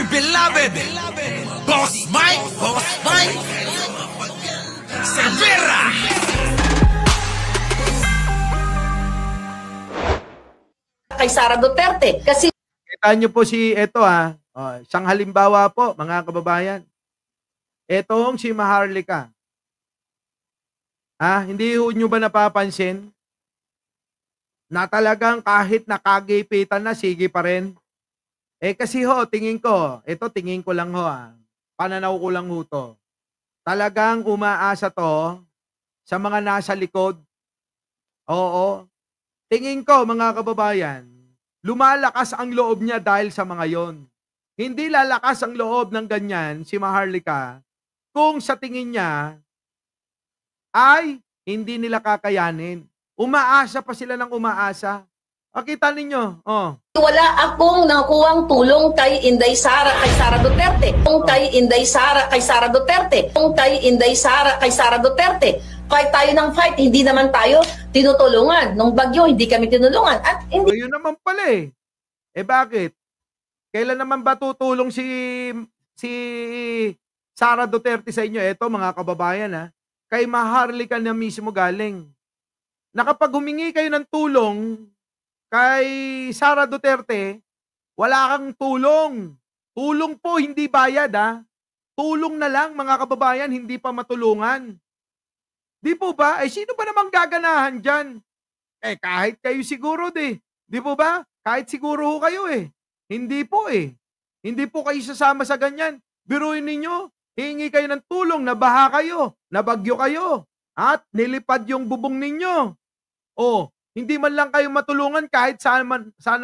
my beloved Boss Mike Cervera. Kay Sara Duterte kasi Kita nyo po si ito isang halimbawa po mga kababayan. Etong si Maharlika. Hindi nyo ba napapansin na talagang kahit nakagipitan na, sige pa rin? Kasi tingin ko lang pananaw ko lang to. Talagang umaasa to sa mga nasa likod. Oo. Tingin ko mga kababayan, lumalakas ang loob niya dahil sa mga yon. Hindi lalakas ang loob ng ganyan si Maharlika kung sa tingin niya ay hindi nila kakayanin. Umaasa pa sila ng umaasa. Kita ninyo, wala akong nakuhang tulong kay Inday Sara kay Sara Duterte. Kung kay Inday Sara kay Sara Duterte. Kung kay Inday Sara kay Sara Duterte. Kahit tayo ng fight, hindi naman tayo tinutulungan. Nung bagyo, hindi kami tinulungan. At hindi. Yun naman pala bakit? Kailan naman ba tutulong si Sara Duterte sa inyo? Eto mga kababayan kay Maharlika na mismo galing. Na kapag humingi kayo ng tulong kay Sara Duterte, wala kang tulong. Tulong po, hindi bayad Tulong na lang mga kababayan, hindi pa matulungan. Di po ba? Sino ba namang gaganahan dyan? Kahit kayo siguro Di po ba? Kahit siguro kayo Hindi po Hindi po kayo sasama sa ganyan. Biruin ninyo, hingi kayo ng tulong, nabaha kayo, nabagyo kayo, at nilipad yung bubong ninyo. Hindi man lang kayo matulungan kahit sana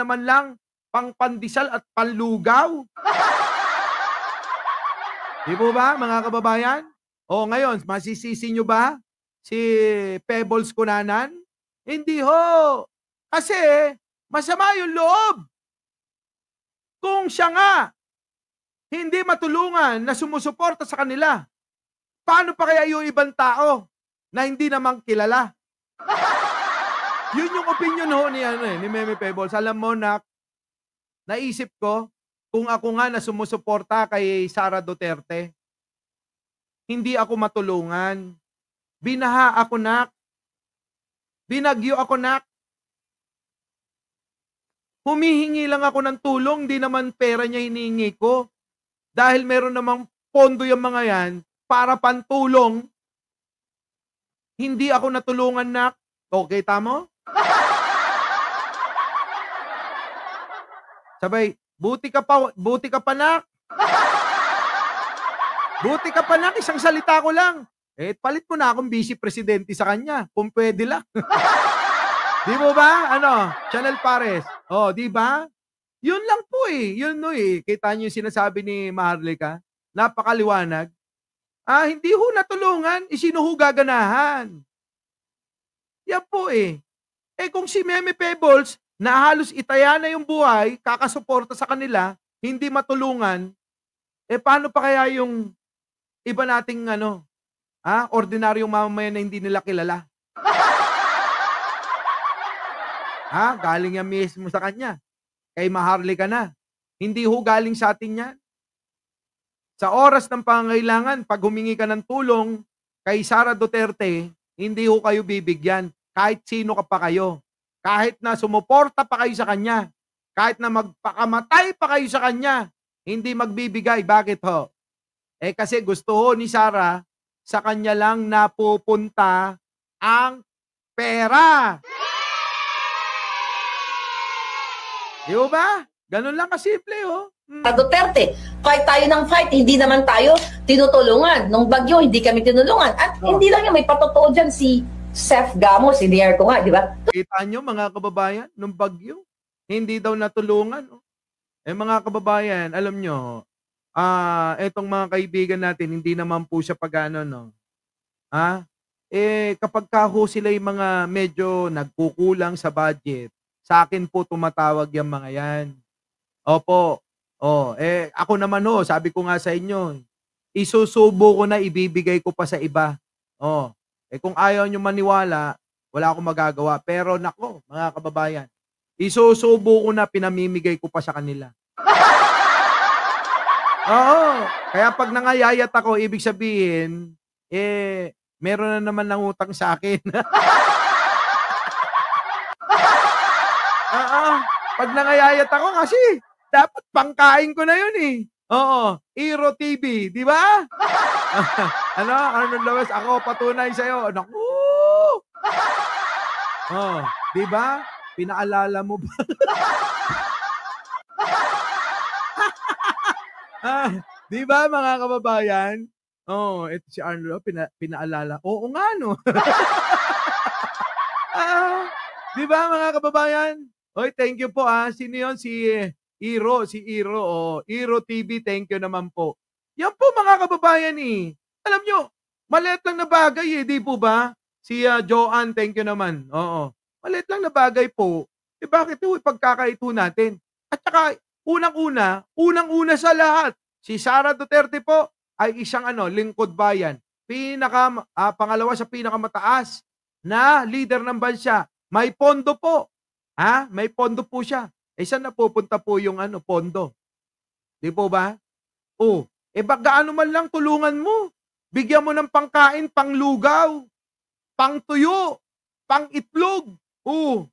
man lang pangpandisal at panlugaw. Di po ba mga kababayan? Ngayon, masisisi nyo ba si Pebbles Cunanan? Hindi ho. Kasi masama yung loob. Kung siya nga hindi matulungan na sumusuporta sa kanila, paano pa kaya yung ibang tao na hindi naman kilala? Yun yung opinion ni Meme Pebbles. Alam mo, naisip ko, kung ako nga na sumusuporta kay Sara Duterte, hindi ako matulungan. Binaha ako, binagyo ako, humihingi lang ako ng tulong, di naman pera niya hinihingi ko. Dahil meron namang pondo yung mga yan para pantulong. Hindi ako natulungan, Okay, tamo? Sabay, buti ka pa, Buti ka pa, isang salita ko lang. Palit ko na akong vice presidente sa kanya, kung pwede lang. Di mo ba? Chanel Pares. Di ba? Yun lang po Yun Kita niyo yung sinasabi ni Maharlika. Napakaliwanag. Hindi ho natulungan, sino ho gaganahan? Yan po kung si Meme Pebbles, na halos itaya na yung buhay, kakasuporta sa kanila, hindi matulungan, paano pa kaya yung iba nating ordinaryong mamamayan na hindi nila kilala? Galing yan mismo sa kanya. Kay Maharlika na. Hindi ho galing sa atin yan. Sa oras ng pangangailangan, pag humingi ka ng tulong kay Sara Duterte, hindi ho kayo bibigyan. Kahit sino ka pa kayo. Kahit na sumuporta pa kayo sa kanya. Kahit na magpakamatay pa kayo sa kanya, hindi magbibigay. Bakit ho? Kasi gusto ho ni Sara, sa kanya lang napupunta ang pera. Di ba? Ganun lang kasimple Duterte, kahit tayo ng fight, hindi naman tayo tinutulungan. Nung bagyo, hindi kami tinulungan. At hindi lang may patotoo dyan si Seth Gamos, sinare ko nga, di ba? Kita nyo mga kababayan, nung bagyo, hindi daw natulungan. Mga kababayan, alam nyo, etong mga kaibigan natin, hindi naman po siya pag-ano, kapag sila yung mga medyo nagkukulang sa budget, sa akin po tumatawag yung mga yan. Opo. Ako naman sabi ko nga sa inyo, isusubo ko na, ibibigay ko pa sa iba. Kung ayaw nyo maniwala, wala akong magagawa. Pero nako, mga kababayan, isusubo ko na, pinamimigay ko pa sa kanila. Oo. Kaya pag nangayayat ako, ibig sabihin, meron na naman nangutang sa akin. Oo. Pag nangayayat ako kasi dapat pangkain ko na yun, eh. Oo. Iro TV, di ba? Ano, Arnold Lopez, ako patunay sa'yo. Naku! Oh, di ba? Pinaalala mo ba? Ah, di ba mga kababayan? Oh, ito si Arnold, pinaalala. Oo nga, no? Ah, di ba mga kababayan? Oy, thank you po, Sino yun? Si Iro. Oh, Iro TV, thank you naman po. Yan po mga kababayan, eh. Alam nyo, maliit lang na bagay, eh, di po ba? Si Joanne, thank you naman. Oo. Maliit lang na bagay po. Eh bakit po ipagkakaito natin? At saka, unang-una sa lahat, si Sara Duterte po ay isang lingkod bayan. Pangalawa sa pinakamataas na leader ng bansa. May pondo po. May pondo po siya. Saan napupunta po yung pondo? Di po ba? Oh, gaano man lang tulungan mo. Bigyan mo ng pangkain, panglugaw, pangtuyo, pangitlog. Oh,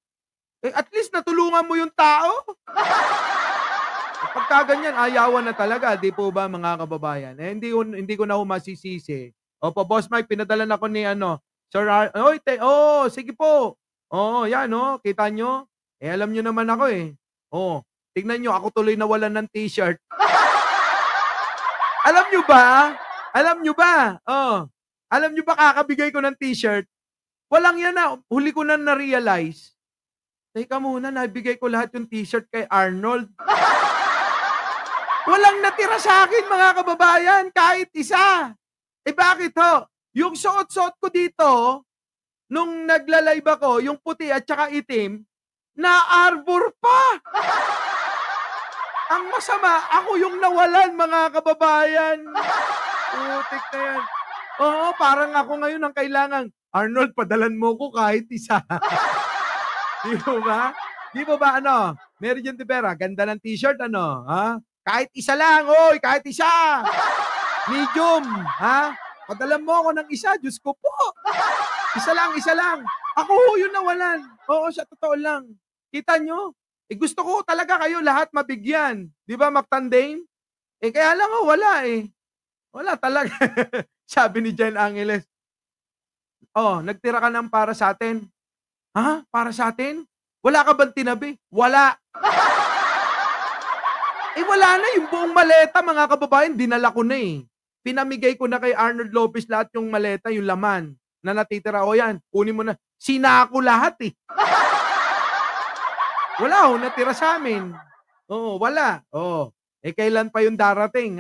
at least natulungan mo yung tao. Pagka ganyan, ayawan na talaga, di po ba mga kababayan? Hindi ko na masisisi. Opo, Boss Mike, pinadala na ko ni Sir sige po. Yan kita nyo. Alam nyo naman ako eh. Tignan nyo, ako tuloy nawalan ng t-shirt. Alam nyo ba? Alam nyo ba kakabigay ko ng t-shirt? Walang yan na. Huli ko na na-realize. Teka muna, nabigay ko lahat yung t-shirt kay Arnold. Walang natira sa akin, mga kababayan, kahit isa. Bakit ho? Yung suot-suot ko dito, nung nagla-live ako, yung puti at saka itim, na-arbor pa. Ang masama, ako yung nawalan, mga kababayan. Putik na yan. Oo, parang ako ngayon ang kailangan. Arnold, padalan mo ko kahit isa. Di ba? Di ba Mary Jane Tibera, ganda ng t-shirt, Kahit isa lang, kahit isa. Medium, Padalan mo ako ng isa, Diyos ko po. Isa lang. Ako yung nawalan. Oo, sa totoo lang. Kita nyo? Gusto ko talaga kayo lahat mabigyan. Di ba, Mactandane? Kaya lang wala eh. Wala talaga. Sabi ni Jen Angeles, nagtira ka ng para sa atin. Para sa atin? Wala ka bang tinabi? Wala. Wala na. Yung buong maleta, mga kababayan, dinala ko na eh. Pinamigay ko na kay Arnold Lopez lahat yung maleta, yung laman na natitira. Yan, kunin mo na. Sinako lahat eh. Wala natira sa amin. Wala. Kailan pa yung darating?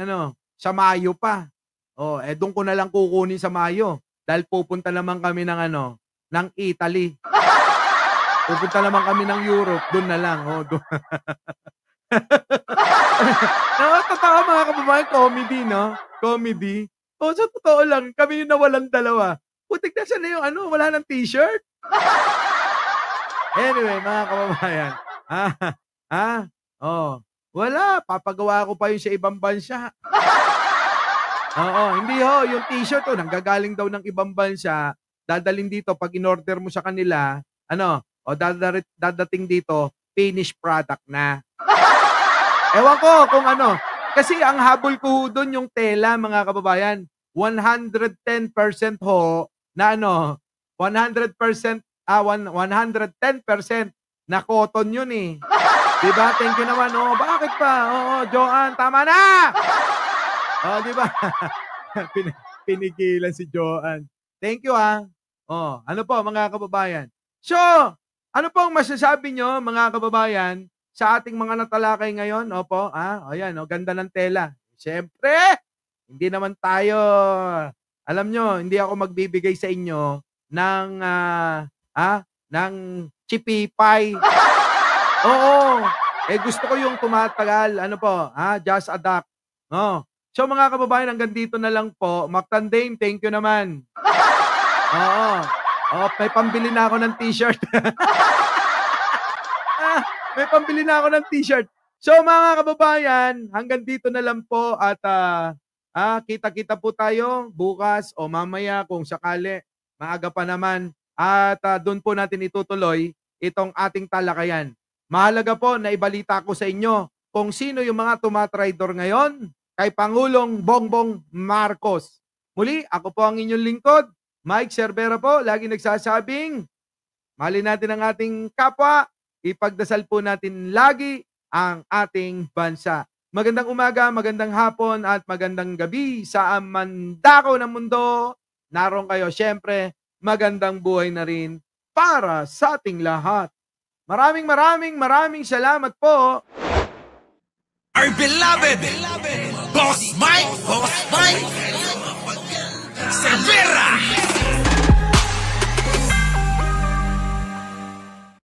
Sa Mayo pa. Doon ko na lang kukunin sa Mayo. Dahil pupunta naman kami ng Italy. Pupunta naman kami ng Europe. Doon na lang. Doon. Totoo mga kababayan, comedy, no? Comedy. Sa totoo lang, kami yung nawalan dalawa. Putik na siya na yung wala ng t-shirt. Anyway, mga kababayan. Wala. Papagawa ko pa yung sa ibang bansa. Hindi yung t-shirt nanggagaling daw ng ibang bansa, dadalhin dito pag in-order mo sa kanila, dadating dito, finished product na. Ewan ko kung kasi ang habol ko doon yung tela, mga kababayan, 110% ho na 100%, 110% na cotton yun eh. Diba? Thank you naman. Bakit pa? Joanne, tama na! Diba? Pinigilan si Joanne. Thank you ano po mga kababayan? So, ano pong masasabi nyo mga kababayan sa ating mga natalakay ngayon? Opo, ayan, ganda ng tela. Siyempre, hindi naman tayo, alam nyo, hindi ako magbibigay sa inyo ng chipipay. Oo, gusto ko yung tumatagal, just adapt. So mga kababayan, hanggang dito na lang po. Mactandane, thank you naman. May pambili na ako ng t-shirt. May pambili na ako ng t-shirt. So mga kababayan, hanggang dito na lang po at kita-kita po tayo bukas o mamaya kung sakali, maaga pa naman at doon po natin itutuloy itong ating talakayan. Mahalaga po na ibalita ko sa inyo kung sino yung mga tumatraidor ngayon kay Pangulong Bongbong Marcos. Muli, ako po ang inyong lingkod, Mike Cervera po, lagi nagsasabing, mahalin natin ang ating kapwa, ipagdasal po natin lagi ang ating bansa. Magandang umaga, magandang hapon at magandang gabi sa mandako ng mundo. Naroon kayo, syempre, magandang buhay na rin para sa ating lahat. Maraming salamat po. Our beloved Boss Mike Cervera.